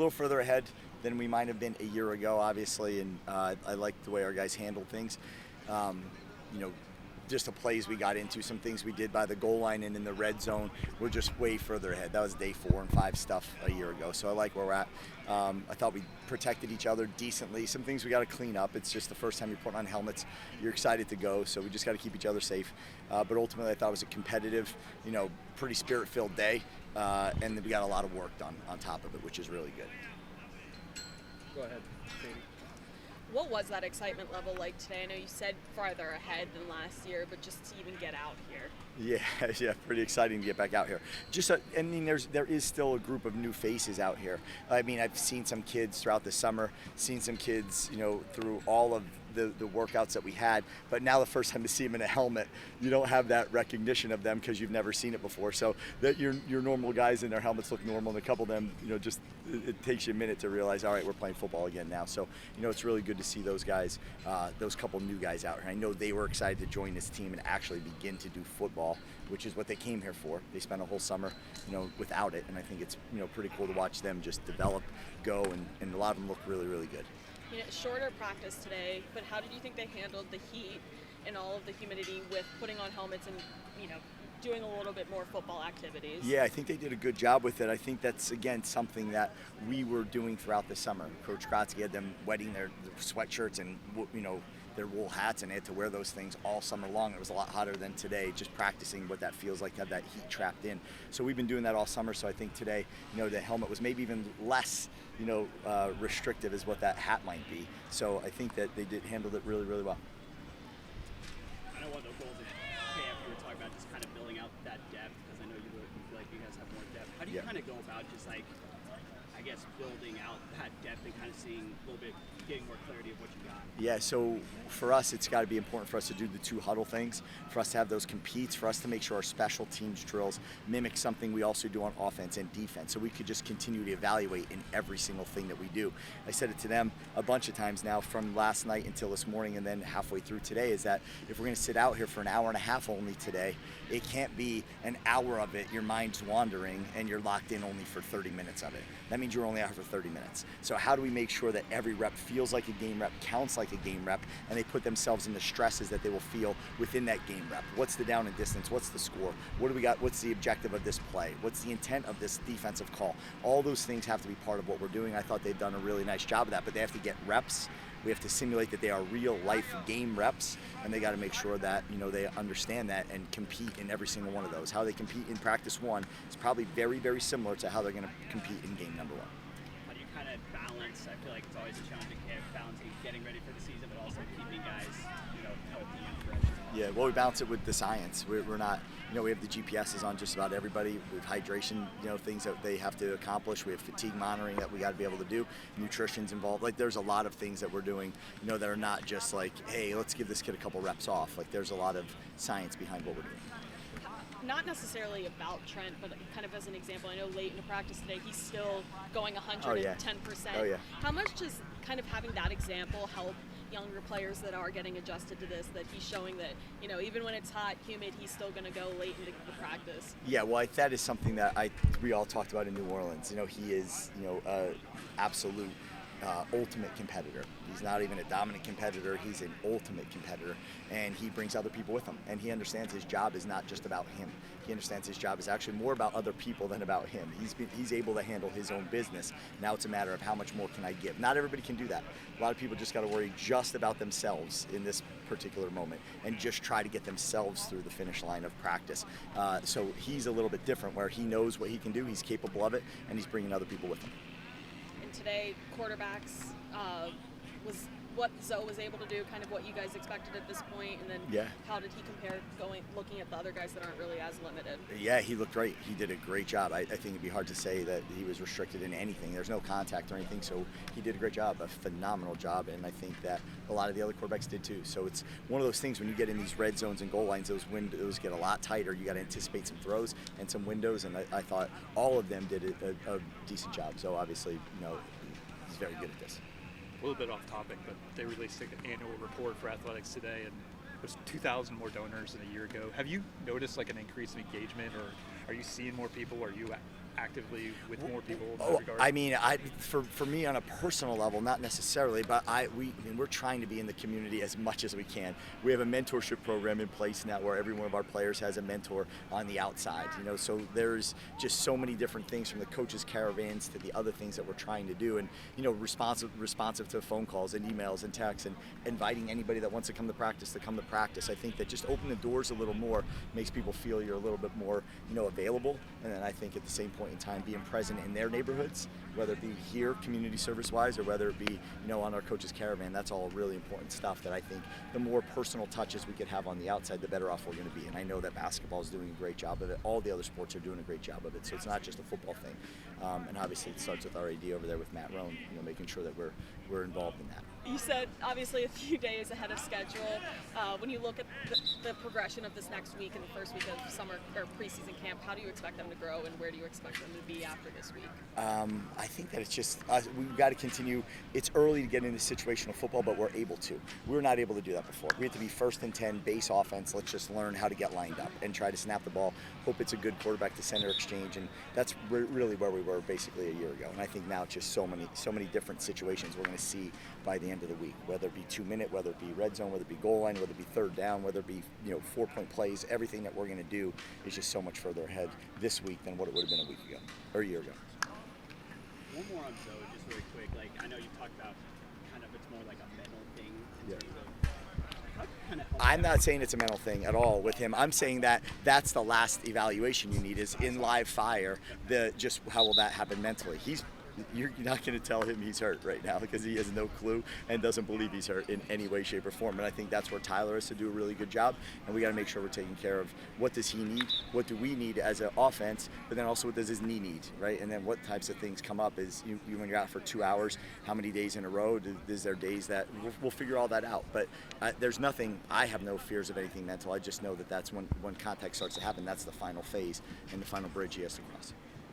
little further ahead than we might have been a year ago, obviously, and I like the way our guys handled things. You know, just the plays we got into, some things we did by the goal line and in the red zone, we're just way further ahead. That was day 4 and 5 stuff a year ago, so I like where we're at. I thought we protected each other decently. Some things we got to clean up. It's just the first time you're putting on helmets, you're excited to go, so we just got to keep each other safe. But ultimately, I thought it was a competitive, pretty spirit-filled day, and we got a lot of work done on top of it, which is really good. Go ahead, Katie. What was that excitement level like today? I know you said farther ahead than last year, but just to even get out here. Yeah, pretty exciting to get back out here. There is still a group of new faces out here. I mean, I've seen some kids throughout the summer, seen some kids, through all of the workouts that we had, but now the first time to see them in a helmet, you don't have that recognition of them because you've never seen it before. So that your normal guys in their helmets look normal, and a couple of them, it takes you a minute to realize, all right, we're playing football again now. So, it's really good to see those guys, those couple new guys out here. I know they were excited to join this team and actually begin to do football, which is what they came here for. They spent a whole summer, without it, and I think it's, pretty cool to watch them just develop, go, and a lot of them look really, really good. Shorter practice today, but how did you think they handled the heat and all of the humidity with putting on helmets and, doing a little bit more football activities? Yeah, I think they did a good job with it. I think that's, again, something that we were doing throughout the summer. Coach Krotsky had them wetting their sweatshirts and, their wool hats, and they had to wear those things all summer long. It was a lot hotter than today, just practicing what that feels like to have that heat trapped in. So we've been doing that all summer, so I think today, the helmet was maybe even less, restrictive as what that hat might be. So I think that they handled it really, really well. I know one of the goals of camp, you were talking about just kind of building out that depth, because I know you feel like you guys have more depth. How do you kind of go about just building out that depth and kind of seeing a little bit, getting more clarity of what you got? Yeah, so for us, it's got to be important for us to do the 2 huddle things, for us to have those competes, for us to make sure our special teams drills mimic something we also do on offense and defense, so we could just continue to evaluate in every single thing that we do. I said it to them a bunch of times now, from last night until this morning and then halfway through today, is that if we're going to sit out here for an hour and a half only today, it can't be an hour of it, your mind's wandering, and you're locked in only for 30 minutes of it. That means you're only out for 30 minutes. So how do we make sure that every rep feels like a game rep, counts like a game rep, and they put themselves in the stresses that they will feel within that game rep? What's the down and distance? What's the score? What do we got? What's the objective of this play? What's the intent of this defensive call? All those things have to be part of what we're doing. I thought they've done a really nice job of that, but they have to get reps. We have to simulate that they are real life game reps, and they got to make sure that they understand that and compete in every single one of those. How they compete in practice 1 is probably very, very similar to how they're going to compete in game number 1. How do you kind of balance? I feel like it's always a challenging camp, balancing getting ready for the season, but also keeping guys, healthy and fresh. Yeah, well, we balance it with the science. We're not, we have the GPSs on just about everybody. We have hydration, things that they have to accomplish. We have fatigue monitoring that we got to be able to do. Nutrition's involved. There's a lot of things that we're doing, that are not just like, hey, let's give this kid a couple reps off. There's a lot of science behind what we're doing. Not necessarily about Trent, but kind of as an example, I know late in the practice today, he's still going 110%. Oh, yeah. How much does kind of having that example help younger players that are getting adjusted to this, that he's showing that, even when it's hot, humid, he's still going to go late into the practice? Yeah, well, that is something that we all talked about in New Orleans. He is, absolute ultimate competitor. He's not even a dominant competitor, he's an ultimate competitor, and he brings other people with him, and he understands his job is not just about him. He understands his job is actually more about other people than about him. He's able to handle his own business. Now it's a matter of how much more can I give. Not everybody can do that. A lot of people just got to worry just about themselves in this particular moment and just try to get themselves through the finish line of practice. So he's a little bit different, where he knows what he can do, he's capable of it, and he's bringing other people with him. Today, quarterbacks was what Zoe was able to do, kind of what you guys expected at this point, and then how did he compare looking at the other guys that aren't really as limited? Yeah, he looked great. He did a great job. I think it'd be hard to say that he was restricted in anything. There's no contact or anything, so he did a great job, a phenomenal job, and I think that a lot of the other quarterbacks did too. So it's one of those things when you get in these red zones and goal lines, those windows get a lot tighter. You got to anticipate some throws and some windows, and I thought all of them did a decent job. So obviously, he's very good at this. A little bit off topic, but they released an annual report for athletics today, and there's 2,000 more donors than a year ago. Have you noticed an increase in engagement, or are you seeing more people? Are you actively with more people in that Oh, regard? I mean, for me on a personal level, not necessarily, but we're trying to be in the community as much as we can. We have a mentorship program in place now where every one of our players has a mentor on the outside. So there's just so many different things, from the coaches' caravans to the other things that we're trying to do, and responsive to phone calls and emails and texts, and inviting anybody that wants to come to practice to come to practice. I think that just open the doors a little more makes people feel you're a little bit more available, and then I think at the same point in time being present in their neighborhoods, whether it be here community service wise or whether it be on our coaches caravan. That's all really important stuff that I think the more personal touches we could have on the outside, the better off we're going to be. And I know that basketball is doing a great job of it. All the other sports are doing a great job of it, so it's not just a football thing. And obviously it starts with our AD over there with Matt Rohn, making sure that we're involved in that. You said obviously a few days ahead of schedule. When you look at the progression of this next week and the first week of summer or preseason camp, how do you expect them to grow, and where do you expect them to be after this week? I think that it's just we've got to continue. It's early to get into situational football, but we're able to. We were not able to do that before. We have to be 1st and 10 base offense. Let's just learn how to get lined up and try to snap the ball. Hope it's a good quarterback to center exchange, and that's really where we were basically a year ago. And I think now it's just so many different situations we're going to see by the end of the week, whether it be 2-minute, whether it be red zone, whether it be goal line, whether it be third down, whether it be 4-point plays. Everything that we're going to do is just so much further ahead this week than what it would have been a week ago or a year ago. One more on Zoe, just really quick. I know you talked about kind of it's more like a mental thing in terms of how kind of. I'm not saying it's a mental thing at all with him. I'm saying that that's the last evaluation you need is in live fire. Just how will that happen mentally? You're not going to tell him he's hurt right now because he has no clue and doesn't believe he's hurt in any way, shape, or form. And I think that's where Tyler has to do a really good job. And we got to make sure we're taking care of what does he need, what do we need as an offense, but then also what does his knee need, right? And then what types of things come up is when you're out for 2 hours, how many days in a row? Is there days that we'll figure all that out? But there's nothing. I have no fears of anything mental. I just know that that's when contact starts to happen. That's the final phase and the final bridge he has to cross.